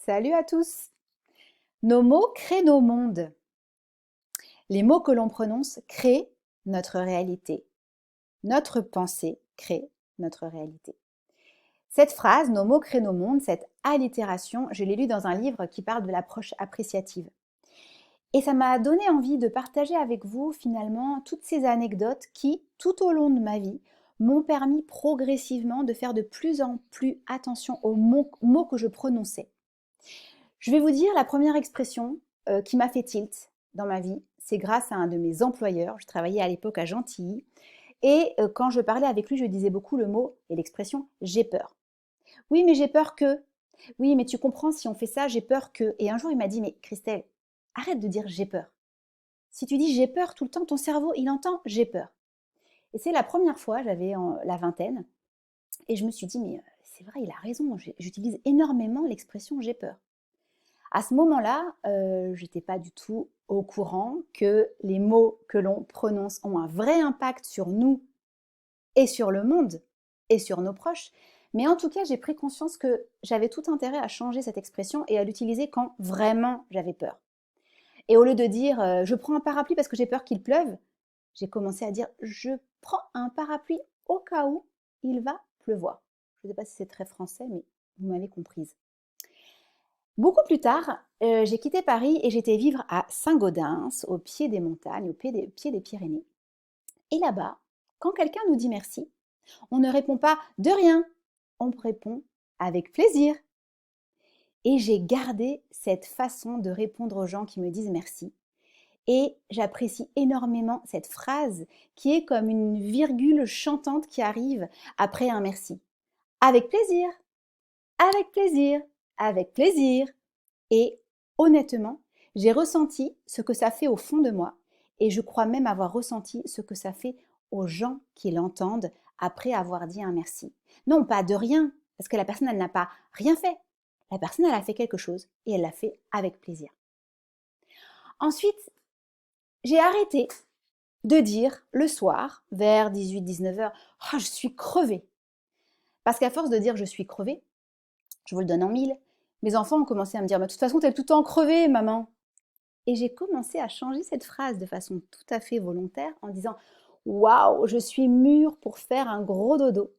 Salut à tous! Nos mots créent nos mondes. Les mots que l'on prononce créent notre réalité. Notre pensée crée notre réalité. Cette phrase, nos mots créent nos mondes, cette allitération, je l'ai lue dans un livre qui parle de l'approche appréciative. Et ça m'a donné envie de partager avec vous finalement toutes ces anecdotes qui, tout au long de ma vie, m'ont permis progressivement de faire de plus en plus attention aux mots que je prononçais. Je vais vous dire la première expression qui m'a fait tilt dans ma vie, c'est grâce à un de mes employeurs. Je travaillais à l'époque à Gentilly et quand je parlais avec lui, je disais beaucoup le mot et l'expression j'ai peur. Oui, mais j'ai peur que. Oui, mais tu comprends, si on fait ça, j'ai peur que. Et un jour, il m'a dit, mais Christelle, arrête de dire j'ai peur. Si tu dis j'ai peur tout le temps, ton cerveau, il entend j'ai peur. Et c'est la première fois, j'avais la vingtaine, et je me suis dit, mais c'est vrai, il a raison, j'utilise énormément l'expression j'ai peur. À ce moment-là, je n'étais pas du tout au courant que les mots que l'on prononce ont un vrai impact sur nous et sur le monde et sur nos proches. Mais en tout cas, j'ai pris conscience que j'avais tout intérêt à changer cette expression et à l'utiliser quand vraiment j'avais peur. Et au lieu de dire je prends un parapluie parce que j'ai peur qu'il pleuve, j'ai commencé à dire je prends un parapluie au cas où il va pleuvoir. Je ne sais pas si c'est très français, mais vous m'avez comprise. Beaucoup plus tard, j'ai quitté Paris et j'étais vivre à Saint-Gaudens, au pied des montagnes, au pied des Pyrénées. Et là-bas, quand quelqu'un nous dit merci, on ne répond pas de rien, on répond avec plaisir. Et j'ai gardé cette façon de répondre aux gens qui me disent merci. Et j'apprécie énormément cette phrase qui est comme une virgule chantante qui arrive après un merci. Avec plaisir, avec plaisir, avec plaisir. Et honnêtement, j'ai ressenti ce que ça fait au fond de moi et je crois même avoir ressenti ce que ça fait aux gens qui l'entendent après avoir dit un merci. Non, pas de rien, parce que la personne, elle n'a pas rien fait. La personne, elle a fait quelque chose et elle l'a fait avec plaisir. Ensuite, j'ai arrêté de dire le soir, vers 18-19 heures, oh, je suis crevée. Parce qu'à force de dire je suis crevée, je vous le donne en mille, mes enfants ont commencé à me dire de toute façon, t'es tout le temps crevée, maman. Et j'ai commencé à changer cette phrase de façon tout à fait volontaire en disant waouh, je suis mûre pour faire un gros dodo.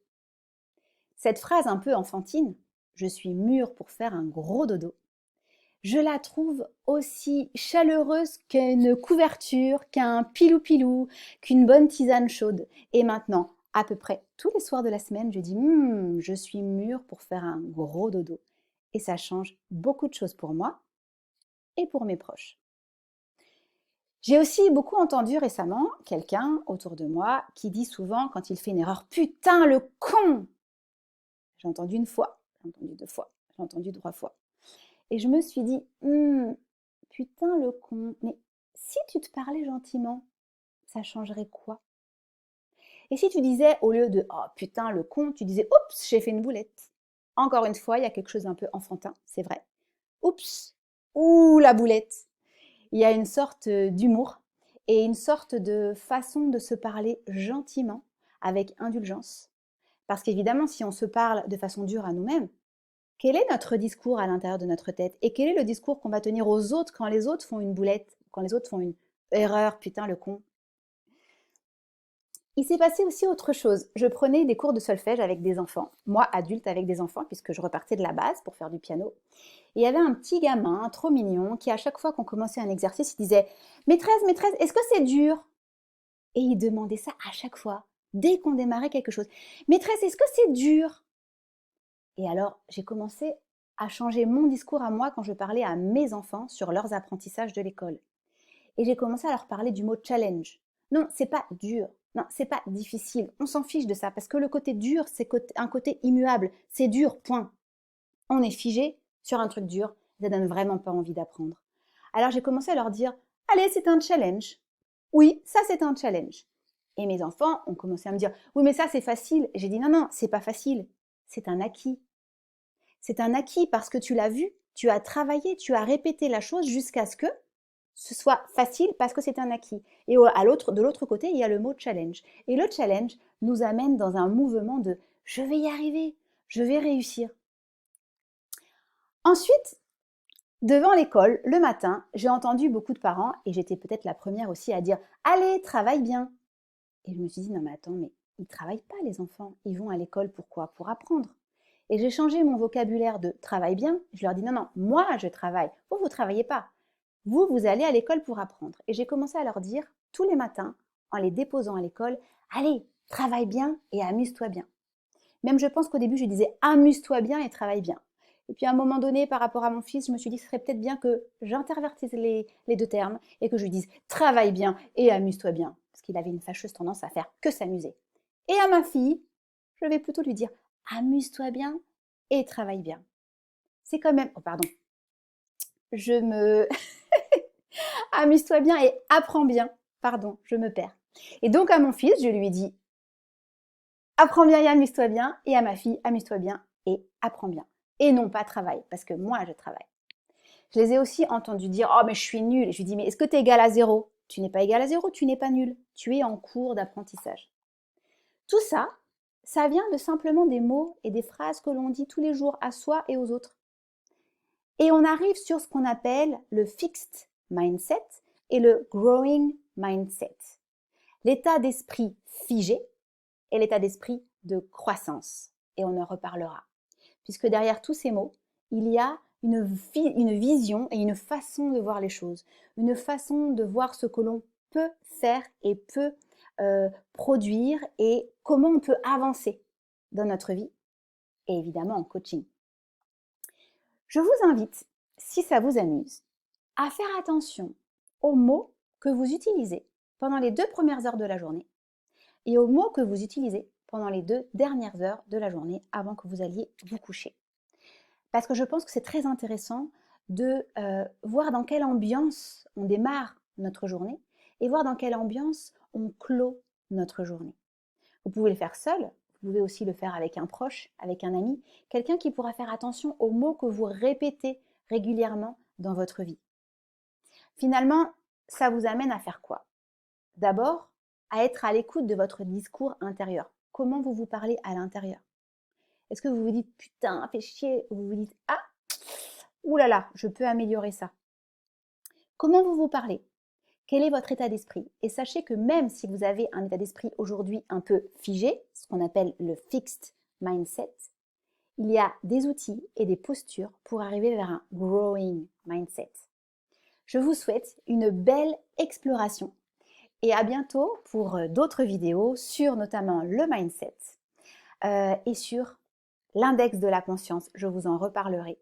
Cette phrase un peu enfantine, je suis mûre pour faire un gros dodo, je la trouve aussi chaleureuse qu'une couverture, qu'un pilou-pilou, qu'une bonne tisane chaude. Et maintenant, à peu près tous les soirs de la semaine, je dis je suis mûre pour faire un gros dodo. Et ça change beaucoup de choses pour moi et pour mes proches. J'ai aussi beaucoup entendu récemment quelqu'un autour de moi qui dit souvent quand il fait une erreur, putain le con. J'ai entendu une fois, j'ai entendu deux fois, j'ai entendu trois fois. Et je me suis dit, putain le con, mais si tu te parlais gentiment, ça changerait quoi? Et si tu disais, au lieu de, oh putain le con, tu disais, oups, j'ai fait une boulette. Encore une fois, il y a quelque chose d'un peu enfantin, c'est vrai. Oups, ouh la boulette. Il y a une sorte d'humour et une sorte de façon de se parler gentiment, avec indulgence. Parce qu'évidemment, si on se parle de façon dure à nous-mêmes, quel est notre discours à l'intérieur de notre tête? Et quel est le discours qu'on va tenir aux autres quand les autres font une boulette, quand les autres font une erreur, putain le con? Il s'est passé aussi autre chose. Je prenais des cours de solfège avec des enfants, moi adulte avec des enfants, puisque je repartais de la base pour faire du piano. Et il y avait un petit gamin, trop mignon, qui à chaque fois qu'on commençait un exercice, il disait « Maîtresse, maîtresse, est-ce que c'est dur ?» Et il demandait ça à chaque fois, dès qu'on démarrait quelque chose. « Maîtresse, est-ce que c'est dur ?» Et alors, j'ai commencé à changer mon discours à moi quand je parlais à mes enfants sur leurs apprentissages de l'école. Et j'ai commencé à leur parler du mot challenge. Non, c'est pas dur. Non, c'est pas difficile. On s'en fiche de ça parce que le côté dur, c'est un côté immuable. C'est dur, point. On est figé sur un truc dur. Ça donne vraiment pas envie d'apprendre. Alors j'ai commencé à leur dire, allez, c'est un challenge. Oui, ça c'est un challenge. Et mes enfants ont commencé à me dire, oui, mais ça c'est facile. J'ai dit, non, non, c'est pas facile. C'est un acquis. C'est un acquis parce que tu l'as vu, tu as travaillé, tu as répété la chose jusqu'à ce que ce soit facile parce que c'est un acquis. Et de l'autre côté, il y a le mot challenge. Et le challenge nous amène dans un mouvement de je vais y arriver, je vais réussir. Ensuite, Devant l'école, le matin, j'ai entendu beaucoup de parents, et j'étais peut-être la première aussi à dire « Allez, travaille bien !» Et je me suis dit « Non mais attends, mais ils ne travaillent pas les enfants, ils vont à l'école pourquoi? Pour apprendre. » Et j'ai changé mon vocabulaire de « travaille bien », je leur dis « Non, non, moi je travaille, vous, vous ne travaillez pas. Vous, vous allez à l'école pour apprendre. » Et j'ai commencé à leur dire tous les matins, en les déposant à l'école « Allez, travaille bien et amuse-toi bien. » Même je pense qu'au début, je disais « Amuse-toi bien et travaille bien. » Et puis à un moment donné, par rapport à mon fils, je me suis dit que ce serait peut-être bien que j'intervertisse les deux termes et que je lui dise « Travaille bien et amuse-toi bien. » Parce qu'il avait une fâcheuse tendance à faire que s'amuser. Et à ma fille, je vais plutôt lui dire « Amuse-toi bien et travaille bien. » C'est quand même... Oh pardon. Je me... Amuse-toi bien et apprends bien. Pardon, je me perds. Et donc à mon fils, je lui dis apprends bien et amuse-toi bien. Et à ma fille, amuse-toi bien et apprends bien. Et non pas travaille, parce que moi, je travaille. Je les ai aussi entendus dire oh mais je suis nulle. Et je lui dis mais est-ce que tu es égal à 0? Tu n'es pas égal à 0, tu n'es pas nul. Tu es en cours d'apprentissage. Tout ça, ça vient de simplement des mots et des phrases que l'on dit tous les jours à soi et aux autres. Et on arrive sur ce qu'on appelle le fixed mindset et le growing mindset. L'état d'esprit figé et l'état d'esprit de croissance. Et on en reparlera. Puisque derrière tous ces mots, il y a une vision et une façon de voir les choses. Une façon de voir ce que l'on peut faire et peut produire et comment on peut avancer dans notre vie et évidemment en coaching. Je vous invite, si ça vous amuse, à faire attention aux mots que vous utilisez pendant les 2 premières heures de la journée et aux mots que vous utilisez pendant les 2 dernières heures de la journée avant que vous alliez vous coucher. Parce que je pense que c'est très intéressant de voir dans quelle ambiance on démarre notre journée et voir dans quelle ambiance on clôt notre journée. Vous pouvez le faire seul, vous pouvez aussi le faire avec un proche, avec un ami, quelqu'un qui pourra faire attention aux mots que vous répétez régulièrement dans votre vie. Finalement, ça vous amène à faire quoi? D'abord, à être à l'écoute de votre discours intérieur. Comment vous vous parlez à l'intérieur? Est-ce que vous vous dites putain, fais chier, ou vous vous dites ah, oulala, je peux améliorer ça? Comment vous vous parlez? Quel est votre état d'esprit? Et sachez que même si vous avez un état d'esprit aujourd'hui un peu figé, ce qu'on appelle le fixed mindset, il y a des outils et des postures pour arriver vers un growing mindset. Je vous souhaite une belle exploration et à bientôt pour d'autres vidéos sur notamment le mindset et sur l'index de la conscience. Je vous en reparlerai.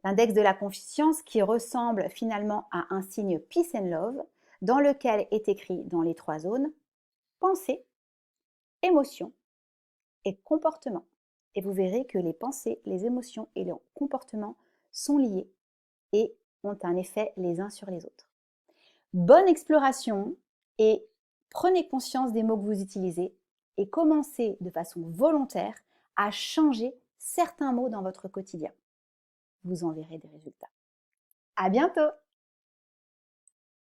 L'index de la conscience qui ressemble finalement à un signe Peace and Love dans lequel est écrit dans les 3 zones pensée, émotion et comportement. Et vous verrez que les pensées, les émotions et les comportements sont liés et ont un effet les uns sur les autres. Bonne exploration et prenez conscience des mots que vous utilisez et commencez de façon volontaire à changer certains mots dans votre quotidien. Vous en verrez des résultats. À bientôt!